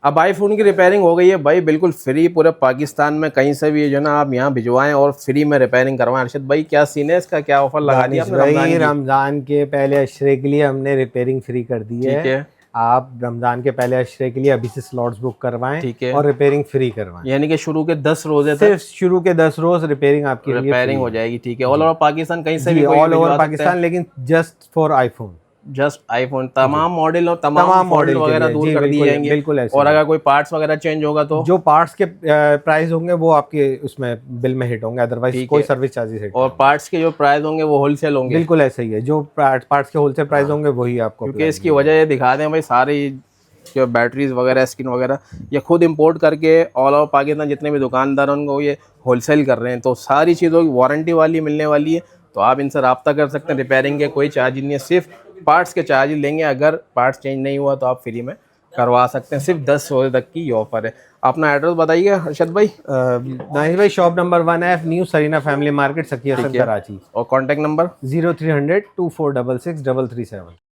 अब आईफोन की रिपेयरिंग हो गई है भाई बिल्कुल फ्री, पूरे पाकिस्तान में कहीं से भी जो है ना आप यहाँ भिजवाएं और फ्री में रिपेयरिंग करवाएं। अरशद भाई क्या सीन है इसका, क्या ऑफर लगा दिया दानिश आपने रमजान भाई, की? रमज़ान के पहले अशरे के लिए हमने रिपेयरिंग फ्री कर दी है। ठीक है। आप रमज़ान के पहले अशरे के लिए अभी से स्लॉट्स बुक करवाएं ठीक है, और रिपेयरिंग फ्री करवाएं। यानी कि शुरू के 10 रोजे तक सिर्फ शुरू के 10 रोज रिपेयरिंग आपके लिए रिपेयरिंग फ्री हो है। जाएगी। ठीक है, ऑल जी ओवर पाकिस्तान कहीं से भी जी, कोई भी ऑल ओवर भिजवा सकता है? पाकिस्तान, लेकिन just for iPhone. Just iPhone, जी, तमाम मॉडल और तमाम तमाम फॉल्ट मॉडल के वगैरह लिए दूर जी, कर दिए बिल्कुल जाएंगे। बिल्कुल ऐसे और ही है। अगर कोई पार्ट्स वगैरह चेंज होगा तो? जो पार्ट्स के प्राइस होंगे वो आपके उसमें बिल में हिट होंगे, अदरवाइज ठीक कोई है। सर्विस चार्जेस हिट और नहीं होंगे। पार्ट्स के जो प्राइस होंगे वो होलसेल होंगे? बिल्कुल ऐसे ही है, जो पार्ट्स के होलसेल प्राइस हाँ, होंगे वही आपको क्योंकि अप्लाई इसकी किए वजह जाएंगे। ये दिखा दें भाई, सारी जो बैटरीज वगैरह स्किन वगैरह ये खुद इंपोर्ट करके ऑल ओवर पाकिस्तान जितने भी दुकानदार हैं उनको ये होलसेल कर रहे हैं, तो सारी चीज़ों की वारंटी वाली मिलने वाली है। तो आप इनसे रब्ता कर सकते हैं, रिपेयरिंग के कोई चार्ज नहीं है, सिर्फ पार्ट्स के चार्ज लेंगे। अगर पार्ट्स चेंज नहीं हुआ तो आप फ्री में करवा सकते हैं। सिर्फ 10 रोजे तक की ये ऑफर है। अपना एड्रेस बताइए अरशद भाई। दानिश भाई, shop number 1F, new Sarina family market, सकिया ठीक सर, है, कराची। और कॉन्टैक्ट नंबर? 0300 2466 337।